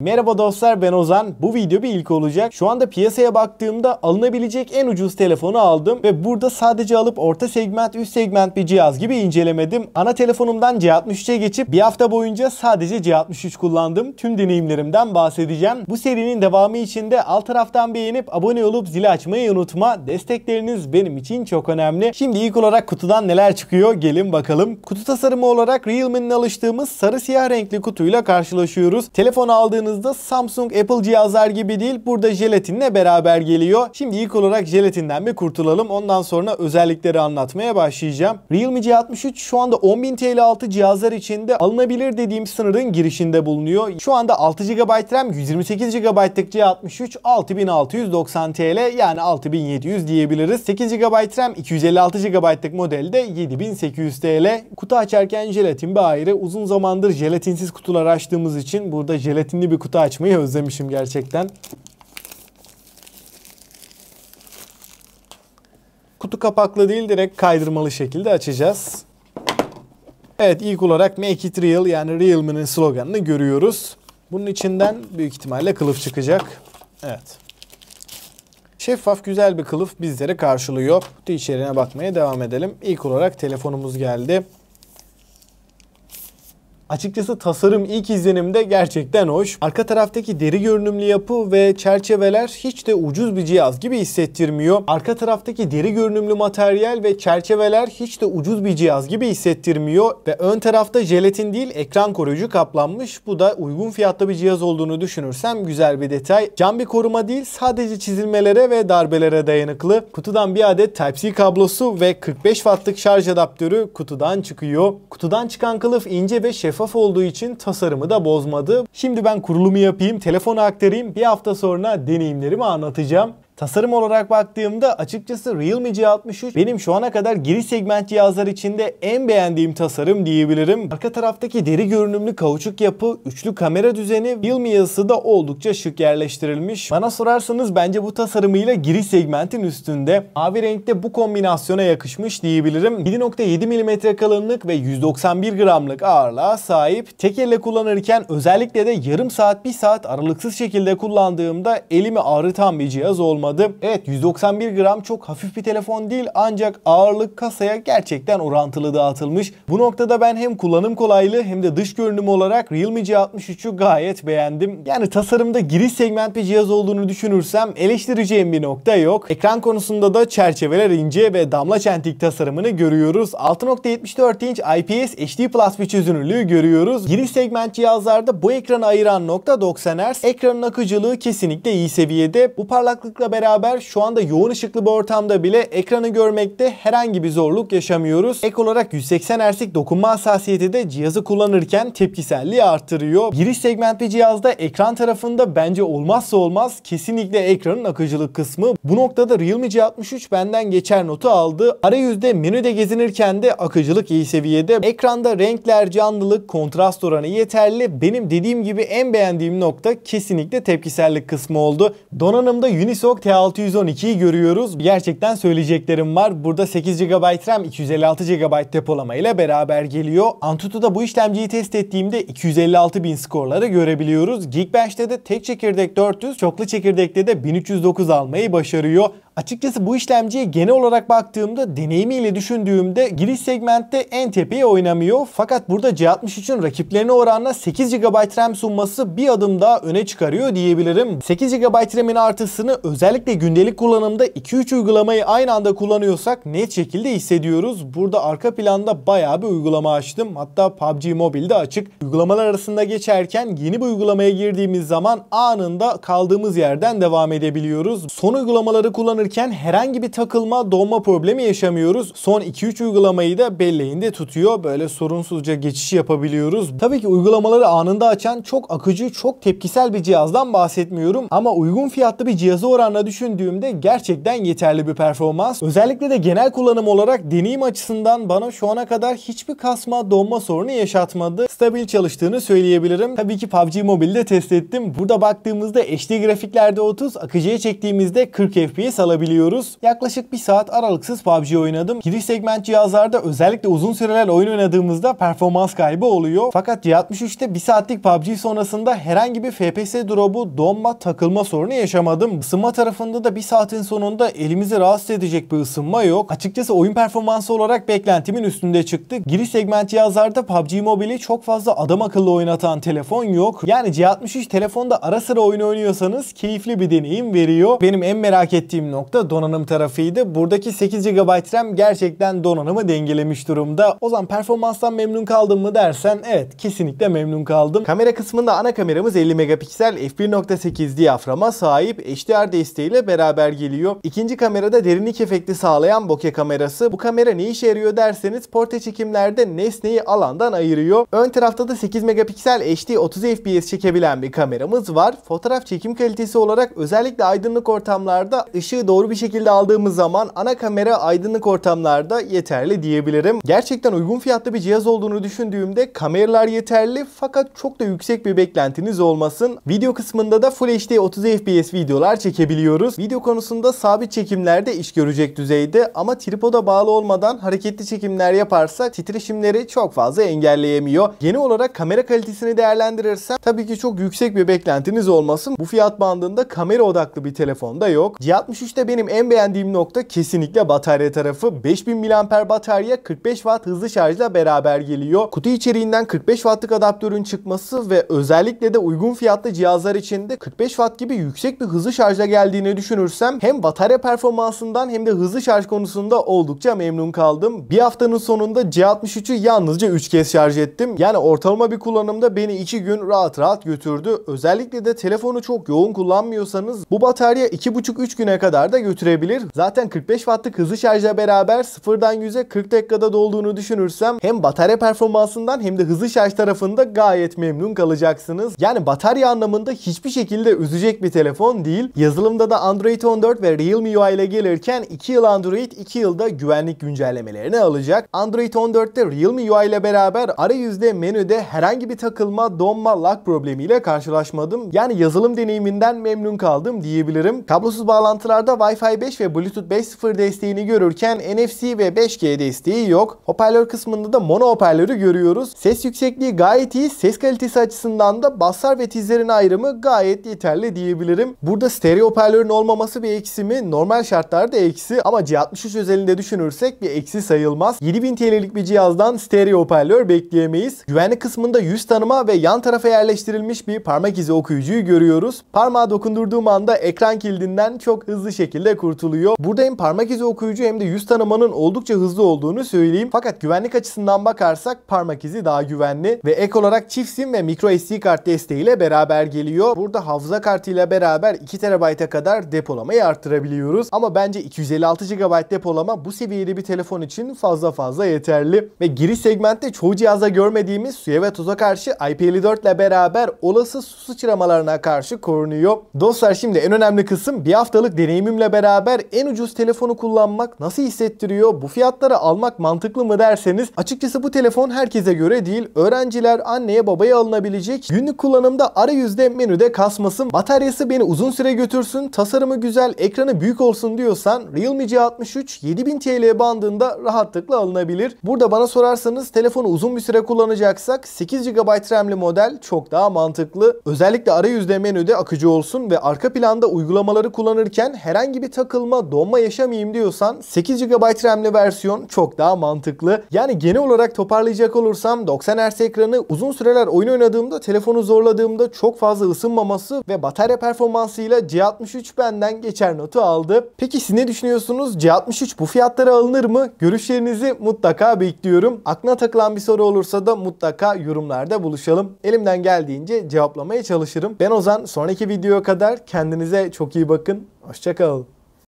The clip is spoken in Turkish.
Merhaba dostlar, ben Ozan. Bu video bir ilk olacak. Şu anda piyasaya baktığımda alınabilecek en ucuz telefonu aldım ve burada sadece alıp orta segment, üst segment bir cihaz gibi incelemedim. Ana telefonumdan C63'e geçip bir hafta boyunca sadece C63 kullandım. Tüm deneyimlerimden bahsedeceğim. Bu serinin devamı için de alt taraftan beğenip abone olup zili açmayı unutma. Destekleriniz benim için çok önemli. Şimdi ilk olarak kutudan neler çıkıyor gelin bakalım. Kutu tasarımı olarak Realme'nin alıştığımız sarı siyah renkli kutuyla karşılaşıyoruz. Telefonu aldığınız Samsung, Apple cihazlar gibi değil. Burada jelatinle beraber geliyor. Şimdi ilk olarak jelatinden bir kurtulalım. Ondan sonra özellikleri anlatmaya başlayacağım. Realme C63 şu anda 10.000 TL altı cihazlar içinde alınabilir dediğim sınırın girişinde bulunuyor. Şu anda 6 GB RAM, 128 GB'lık C63 6690 TL, yani 6700 diyebiliriz. 8 GB RAM, 256 GB'lık modelde 7800 TL. Kutu açarken jelatin bir ayrı. Uzun zamandır jelatinsiz kutular açtığımız için burada jelatinli bir kutu açmayı özlemişim gerçekten. Kutu kapaklı değil, direkt kaydırmalı şekilde açacağız. Evet, ilk olarak Make it real, yani Realme'nin sloganını görüyoruz. Bunun içinden büyük ihtimalle kılıf çıkacak. Evet. Şeffaf güzel bir kılıf bizleri karşılıyor. Kutu içeriğine bakmaya devam edelim. İlk olarak telefonumuz geldi. Açıkçası tasarım ilk izlenimde gerçekten hoş. Arka taraftaki deri görünümlü yapı ve çerçeveler hiç de ucuz bir cihaz gibi hissettirmiyor. Arka taraftaki deri görünümlü materyal ve çerçeveler hiç de ucuz bir cihaz gibi hissettirmiyor. Ve ön tarafta jelatin değil, ekran koruyucu kaplanmış. Bu da uygun fiyatlı bir cihaz olduğunu düşünürsem güzel bir detay. Cam bir koruma değil, sadece çizilmelere ve darbelere dayanıklı. Kutudan bir adet Type-C kablosu ve 45 wattlık şarj adaptörü kutudan çıkıyor. Kutudan çıkan kılıf ince ve şeffaf olduğu için tasarımı da bozmadı. Şimdi ben kurulumu yapayım, telefonu aktarayım. Bir hafta sonra deneyimlerimi anlatacağım. Tasarım olarak baktığımda açıkçası Realme C63 benim şu ana kadar giriş segment cihazlar içinde en beğendiğim tasarım diyebilirim. Arka taraftaki deri görünümlü kauçuk yapı, üçlü kamera düzeni, Realme yazısı da oldukça şık yerleştirilmiş. Bana sorarsanız bence bu tasarımıyla giriş segmentin üstünde. Mavi renkte bu kombinasyona yakışmış diyebilirim. 7.7 mm kalınlık ve 191 gramlık ağırlığa sahip. Tek elle kullanırken, özellikle de yarım saat, bir saat aralıksız şekilde kullandığımda elimi ağrıtan bir cihaz olmadı. Evet, 191 gram çok hafif bir telefon değil, ancak ağırlık kasaya gerçekten orantılı dağıtılmış. Bu noktada ben hem kullanım kolaylığı hem de dış görünüm olarak Realme C63'ü gayet beğendim. Yani tasarımda giriş segment bir cihaz olduğunu düşünürsem eleştireceğim bir nokta yok. Ekran konusunda da çerçeveler ince ve damla çentik tasarımını görüyoruz. 6.74 inç IPS HD Plus bir çözünürlüğü görüyoruz. Giriş segment cihazlarda bu ekranı ayıran nokta 90 Hz. Ekranın akıcılığı kesinlikle iyi seviyede. Bu parlaklıkla beraber şu anda yoğun ışıklı bir ortamda bile ekranı görmekte herhangi bir zorluk yaşamıyoruz. Ek olarak 180 Hz'lik dokunma hassasiyeti de cihazı kullanırken tepkiselliği arttırıyor. Giriş segment bir cihazda ekran tarafında bence olmazsa olmaz kesinlikle ekranın akıcılık kısmı. Bu noktada Realme C63 benden geçer notu aldı. Arayüzde menüde gezinirken de akıcılık iyi seviyede. Ekranda renkler, canlılık, kontrast oranı yeterli. Benim dediğim gibi en beğendiğim nokta kesinlikle tepkisellik kısmı oldu. Donanımda Unisoc T612'yi görüyoruz. Gerçekten söyleyeceklerim var. Burada 8 GB RAM, 256 GB depolama ile beraber geliyor. Antutu'da bu işlemciyi test ettiğimde 256.000 skorları görebiliyoruz. Geekbench'te de tek çekirdek 400, çoklu çekirdekte de 1309 almayı başarıyor. Açıkçası bu işlemciye genel olarak baktığımda, deneyimiyle düşündüğümde giriş segmentte en tepeye oynamıyor. Fakat burada C63'ün rakiplerine oranla 8 GB RAM sunması bir adım daha öne çıkarıyor diyebilirim. 8 GB RAM'in artısını özellikle gündelik kullanımda 2-3 uygulamayı aynı anda kullanıyorsak net şekilde hissediyoruz. Burada arka planda bayağı bir uygulama açtım. Hatta PUBG Mobile'de açık. Uygulamalar arasında geçerken yeni bir uygulamaya girdiğimiz zaman anında kaldığımız yerden devam edebiliyoruz. Son uygulamaları kullanırken herhangi bir takılma, donma problemi yaşamıyoruz. Son 2-3 uygulamayı da belleğinde tutuyor. Böyle sorunsuzca geçiş yapabiliyoruz. Tabii ki uygulamaları anında açan çok akıcı, çok tepkisel bir cihazdan bahsetmiyorum. Ama uygun fiyatlı bir cihazı oranla düşündüğümde gerçekten yeterli bir performans. Özellikle de genel kullanım olarak deneyim açısından bana şu ana kadar hiçbir kasma, donma sorunu yaşatmadı. Stabil çalıştığını söyleyebilirim. Tabii ki PUBG Mobile'de test ettim. Burada baktığımızda HD grafiklerde 30, akıcıya çektiğimizde 40 FPS alabiliyoruz. kullanabiliyoruz. Yaklaşık 1 saat aralıksız PUBG oynadım. Giriş segment cihazlarda özellikle uzun süreler oyun oynadığımızda performans kaybı oluyor. Fakat G63'te 1 saatlik PUBG sonrasında herhangi bir FPS drop'u, donma, takılma sorunu yaşamadım. Isınma tarafında da 1 saatin sonunda elimizi rahatsız edecek bir ısınma yok. Açıkçası oyun performansı olarak beklentimin üstünde çıktı. Giriş segment cihazlarda PUBG Mobile'i çok fazla adam akıllı oynatan telefon yok. Yani G63 telefonda ara sıra oyun oynuyorsanız keyifli bir deneyim veriyor. Benim en merak ettiğim nokta donanım tarafıydı. Buradaki 8 GB RAM gerçekten donanımı dengelemiş durumda. O zaman performanstan memnun kaldın mı dersen evet, kesinlikle memnun kaldım. Kamera kısmında ana kameramız 50 megapiksel f1.8 diyaframa sahip, HDR desteğiyle beraber geliyor. İkinci kamerada derinlik efekti sağlayan bokeh kamerası. Bu kamera ne işe yarıyor derseniz portre çekimlerde nesneyi alandan ayırıyor. Ön tarafta da 8 megapiksel HD 30 FPS çekebilen bir kameramız var. Fotoğraf çekim kalitesi olarak özellikle aydınlık ortamlarda ışığı doğru bir şekilde aldığımız zaman ana kamera aydınlık ortamlarda yeterli diyebilirim. Gerçekten uygun fiyatlı bir cihaz olduğunu düşündüğümde kameralar yeterli fakat çok da yüksek bir beklentiniz olmasın. Video kısmında da Full HD 30 FPS videolar çekebiliyoruz. Video konusunda sabit çekimlerde iş görecek düzeyde ama tripoda bağlı olmadan hareketli çekimler yaparsak titreşimleri çok fazla engelleyemiyor. Genel olarak kamera kalitesini değerlendirirsem tabii ki çok yüksek bir beklentiniz olmasın. Bu fiyat bandında kamera odaklı bir telefonda yok. G63'te benim en beğendiğim nokta kesinlikle batarya tarafı. 5000 mAh batarya 45 Watt hızlı şarjla beraber geliyor. Kutu içeriğinden 45 Watt'lık adaptörün çıkması ve özellikle de uygun fiyatlı cihazlar içinde 45 Watt gibi yüksek bir hızlı şarjla geldiğini düşünürsem hem batarya performansından hem de hızlı şarj konusunda oldukça memnun kaldım. Bir haftanın sonunda G63'ü yalnızca 3 kez şarj ettim. Yani ortalama bir kullanımda beni 2 gün rahat rahat götürdü. Özellikle de telefonu çok yoğun kullanmıyorsanız bu batarya 2,5-3 güne kadar da götürebilir. Zaten 45 Watt'lık hızlı şarjla beraber 0'dan 100'e 40 dakikada dolduğunu düşünürsem hem batarya performansından hem de hızlı şarj tarafında gayet memnun kalacaksınız. Yani batarya anlamında hiçbir şekilde üzecek bir telefon değil. Yazılımda da Android 14 ve Realme UI ile gelirken 2 yıl Android, 2 yılda güvenlik güncellemelerini alacak. Android 14'te Realme UI ile beraber arayüzde, menüde herhangi bir takılma, donma, lag problemiyle karşılaşmadım. Yani yazılım deneyiminden memnun kaldım diyebilirim. Kablosuz bağlantılarda Wi-Fi 5 ve Bluetooth 5.0 desteğini görürken NFC ve 5G desteği yok. Hoparlör kısmında da mono hoparlörü görüyoruz. Ses yüksekliği gayet iyi. Ses kalitesi açısından da basslar ve tizlerin ayrımı gayet yeterli diyebilirim. Burada stereo hoparlörün olmaması bir eksi mi? Normal şartlarda eksi ama G63 özelinde düşünürsek bir eksi sayılmaz. 7000 TL'lik bir cihazdan stereo hoparlör bekleyemeyiz. Güvenlik kısmında yüz tanıma ve yan tarafa yerleştirilmiş bir parmak izi okuyucuyu görüyoruz. Parmağı dokundurduğum anda ekran kilidinden çok hızlı şekilde kurtuluyor. Burada hem parmak izi okuyucu hem de yüz tanımanın oldukça hızlı olduğunu söyleyeyim. Fakat güvenlik açısından bakarsak parmak izi daha güvenli ve ek olarak çift sim ve micro SD kart desteğiyle beraber geliyor. Burada hafıza kartıyla beraber 2 TB'a kadar depolamayı arttırabiliyoruz. Ama bence 256 GB depolama bu seviyede bir telefon için fazla yeterli. Ve giriş segmentte çoğu cihazda görmediğimiz suya ve toza karşı IP54 ile beraber olası su sıçramalarına karşı korunuyor. Dostlar, şimdi en önemli kısım, bir haftalık deneyimimle beraber en ucuz telefonu kullanmak nasıl hissettiriyor? Bu fiyatlara almak mantıklı mı derseniz açıkçası bu telefon herkese göre değil. Öğrenciler, anneye babaya alınabilecek, günlük kullanımda arayüzde, menüde kasmasın, bataryası beni uzun süre götürsün, tasarımı güzel, ekranı büyük olsun diyorsan Realme G63 7000 TL bandında rahatlıkla alınabilir. Burada bana sorarsanız telefonu uzun bir süre kullanacaksak 8 GB RAM'li model çok daha mantıklı. Özellikle arayüzde, menüde akıcı olsun ve arka planda uygulamaları kullanırken herhangi bir takılma, donma yaşamayayım diyorsan 8 GB RAM'li versiyon çok daha mantıklı. Yani genel olarak toparlayacak olursam 90 Hz ekranı, uzun süreler oyun oynadığımda, telefonu zorladığımda çok fazla ısınmaması ve batarya performansıyla G63 benden geçer notu aldı. Peki siz ne düşünüyorsunuz? G63 bu fiyatlara alınır mı? Görüşlerinizi mutlaka bekliyorum. Aklına takılan bir soru olursa da mutlaka yorumlarda buluşalım. Elimden geldiğince cevaplamaya çalışırım. Ben Ozan. Sonraki videoya kadar kendinize çok iyi bakın. Hoşça kalın.